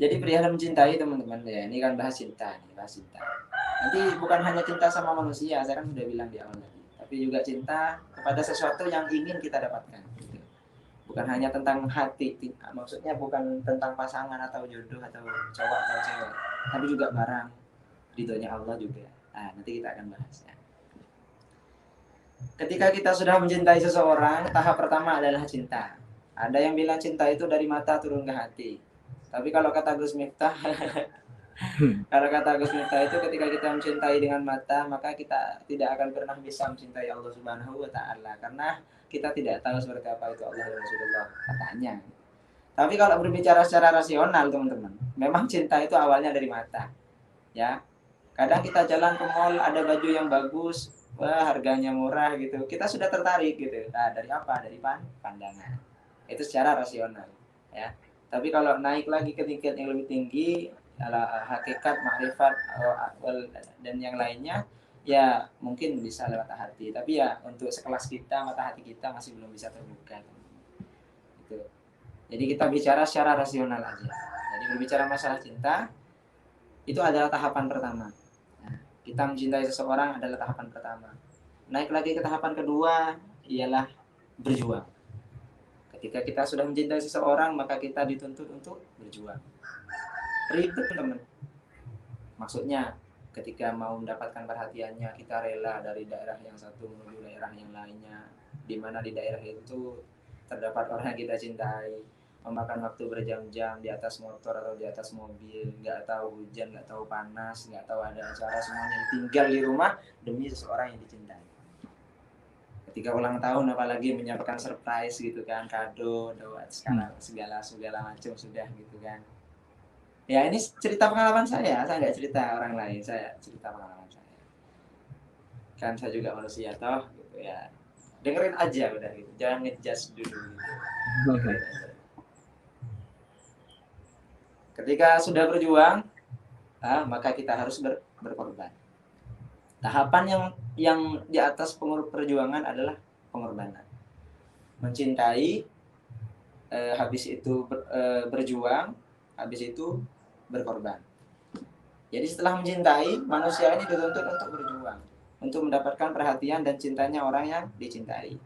Jadi perihal mencintai teman-teman ya, ini kan bahas cinta nih, bahas cinta. Nanti bukan hanya cinta sama manusia, saya kan sudah bilang di awal tadi, tapi juga cinta kepada sesuatu yang ingin kita dapatkan. Gitu. Bukan hanya tentang hati, maksudnya bukan tentang pasangan atau jodoh atau cowok atau cewek, tapi juga barang, ridhonya Allah juga. Nah, nanti kita akan bahas ya. Ketika kita sudah mencintai seseorang, tahap pertama adalah cinta. Ada yang bilang cinta itu dari mata turun ke hati. Tapi kalau kata Gus Miftah, kalau kata Gus Miftah itu ketika kita mencintai dengan mata, maka kita tidak akan pernah bisa mencintai Allah Subhanahu wa taala karena kita tidak tahu seperti apa itu Allah dan Rasulullah katanya. Tapi kalau berbicara secara rasional, teman-teman, memang cinta itu awalnya dari mata, ya. Kadang kita jalan ke mall ada baju yang bagus, wah harganya murah gitu. Kita sudah tertarik gitu. Nah, dari apa? Dari pandangan. Itu secara rasional, ya. Tapi kalau naik lagi ke tingkat yang lebih tinggi, hakikat, makrifat, dan yang lainnya, ya mungkin bisa lewat hati. Tapi ya untuk sekelas kita, mata hati kita masih belum bisa terbuka. Gitu. Jadi kita bicara secara rasional aja. Jadi berbicara masalah cinta, itu adalah tahapan pertama. Nah, kita mencintai seseorang adalah tahapan pertama. Naik lagi ke tahapan kedua, ialah berjuang. Ketika kita sudah mencintai seseorang, maka kita dituntut untuk berjuang. Ribet, teman. Maksudnya, ketika mau mendapatkan perhatiannya, kita rela dari daerah yang satu menuju daerah yang lainnya, di mana di daerah itu terdapat orang yang kita cintai, memakan waktu berjam-jam di atas motor atau di atas mobil, nggak tahu hujan, nggak tahu panas, nggak tahu ada acara, semuanya tinggal di rumah demi seseorang yang dicintai. Ketika ulang tahun apalagi menyiapkan surprise gitu kan, kado, doa, segala segala macam sudah gitu kan. Ya ini cerita pengalaman saya nggak cerita orang lain, saya cerita pengalaman saya. Kan saya juga manusia toh, gitu ya. Dengerin aja udah gitu, jangan ngejudge dulu gitu. Dengerin aja. Ketika sudah berjuang, maka kita harus berkorban. Tahapan yang di atas perjuangan adalah pengorbanan. Mencintai, habis itu berjuang, habis itu berkorban. Jadi setelah mencintai, manusia ini dituntut untuk berjuang, untuk mendapatkan perhatian dan cintanya orang yang dicintai.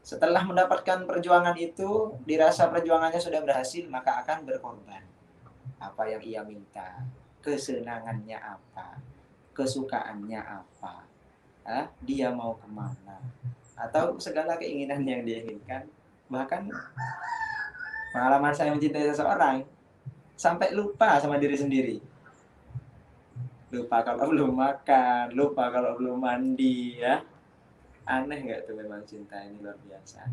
Setelah mendapatkan perjuangan itu, dirasa perjuangannya sudah berhasil, maka akan berkorban. Apa yang ia minta, kesenangannya apa, kesukaannya apa, dia mau kemana, atau segala keinginan yang dia inginkan. Bahkan pengalaman saya mencintai seseorang, sampai lupa sama diri sendiri. Lupa kalau belum makan, lupa kalau belum mandi, ya. Aneh nggak tuh, memang cinta ini luar biasa.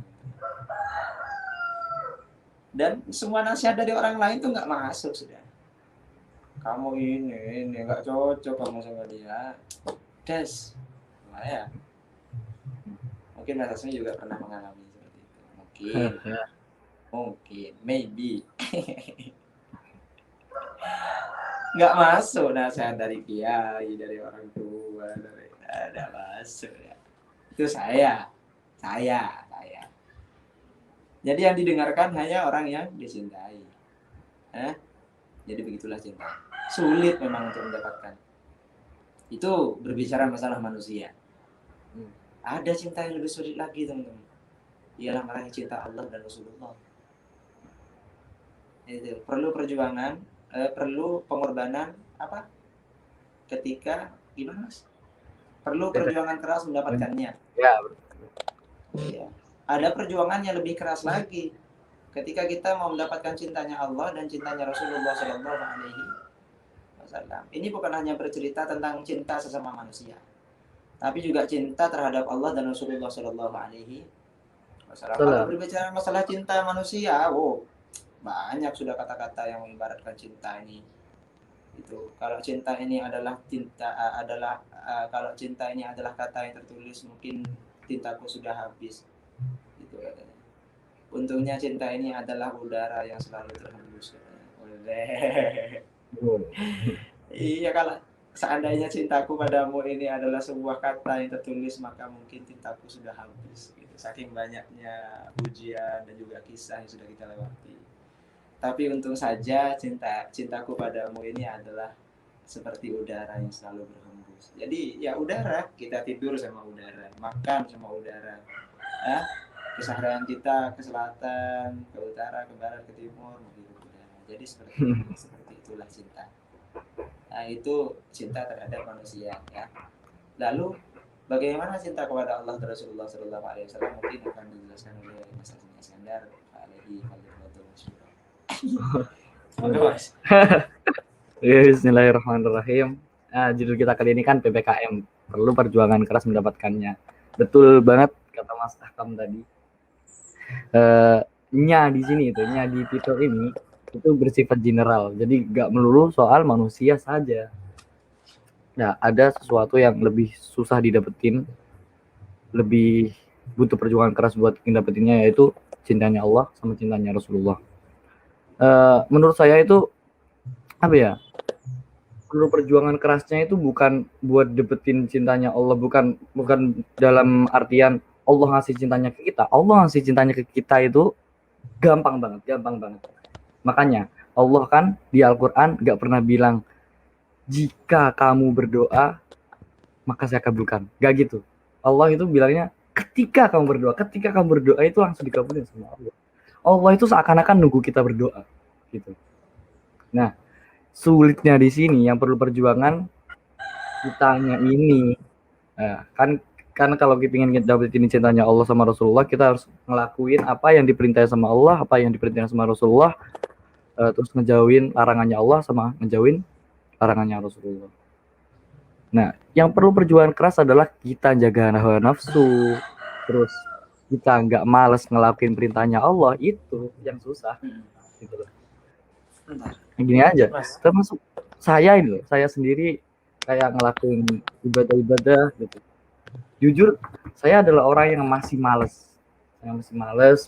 Dan semua nasihat dari orang lain tuh nggak masuk sudah. Kamu ini nggak cocok kamu sama dia. Des, nah, ya. Mungkin Mas Asmi juga pernah mengalami seperti itu. Mungkin, maybe. Nggak masuk nasihat dari kiai, dari orang tua, dari ada masuk ya. Itu saya. Jadi yang didengarkan hanya orang yang dicintai. Jadi begitulah cinta. Sulit memang untuk mendapatkan. Itu berbicara masalah manusia. Ada cinta yang lebih sulit lagi, teman-teman. Ialah meraih cinta Allah dan Rasulullah. Itu perlu perjuangan, perlu pengorbanan apa? Ketika gimana Mas? Perlu perjuangan keras mendapatkannya. Ya, Ya. Ada perjuangan yang lebih keras lagi. Ketika kita mau mendapatkan cintanya Allah dan cintanya Rasulullah Shallallahu Alaihi Wasallam. Ini bukan hanya bercerita tentang cinta sesama manusia, tapi juga cinta terhadap Allah dan Rasulullah Shallallahu Alaihi Wasallam. Kalau berbicara masalah cinta manusia, banyak sudah kata-kata yang mengibaratkan cinta ini. Itu kalau cinta ini adalah kalau cinta ini adalah kata yang tertulis, mungkin tintaku sudah habis. Itu katanya. Untungnya cinta ini adalah udara yang selalu terhembus. Iya, kalau seandainya cintaku padamu ini adalah sebuah kata yang tertulis, maka mungkin cintaku sudah habis. Gitu. Saking banyaknya pujian dan juga kisah yang sudah kita lewati. Tapi untung saja cintaku padamu ini adalah seperti udara yang selalu berhembus. Jadi ya udara, kita tidur sama udara, makan sama udara. Ya, keseharian kita ke selatan, ke utara, ke barat, ke timur, menghirup udara. Jadi seperti itulah cinta. Nah, itu cinta terhadap manusia ya. Lalu bagaimana cinta kepada Allah dan Rasulullah Sallallahu Alaihi Wasallam mungkin akan dijelaskan oleh Mas Azmi Iskandar alaihi fadlilatul masyhur. Mas. Bismillahirrahmanirrahim. Judul kita kali ini kan PPKM, perlu perjuangan keras mendapatkannya. Betul banget kata Mas Ahkam tadi. Nya di sini itu, nya di titel ini itu bersifat general, jadi nggak melulu soal manusia saja. Nah, ada sesuatu yang lebih susah didapetin, lebih butuh perjuangan keras buat ngedapetinnya, yaitu cintanya Allah sama cintanya Rasulullah. Menurut saya itu apa ya? Perlu perjuangan kerasnya itu bukan buat dapetin cintanya Allah, bukan dalam artian Allah ngasih cintanya ke kita. Allah ngasih cintanya ke kita itu gampang banget. Makanya Allah kan di Al-Quran gak pernah bilang jika kamu berdoa maka saya kabulkan, gak gitu. Allah itu bilangnya ketika kamu berdoa itu langsung dikabulin sama Allah. Allah itu seakan-akan nunggu kita berdoa gitu. Nah, sulitnya di sini yang perlu perjuangan kitanya ini. Kan kalau kita ingin dapetin cintanya Allah sama Rasulullah, kita harus ngelakuin apa yang diperintahkan sama Allah, apa yang diperintahkan sama Rasulullah, terus ngejauhin larangannya Allah sama ngejauhin larangannya Rasulullah. Nah, yang perlu perjuangan keras adalah kita jaga hawa nafsu, terus kita nggak malas ngelakuin perintahnya Allah, itu yang susah. Gitu loh. Gini aja, termasuk saya ini loh, saya sendiri kayak ngelakuin ibadah-ibadah gitu. Jujur, saya adalah orang yang masih males.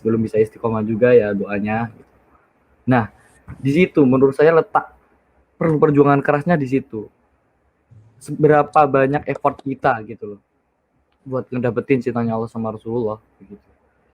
Belum bisa istiqomah juga ya doanya. Nah, di situ menurut saya letak perlu perjuangan kerasnya di situ. Seberapa banyak effort kita gitu loh buat ngedapetin cintanya Allah sama Rasulullah gitu.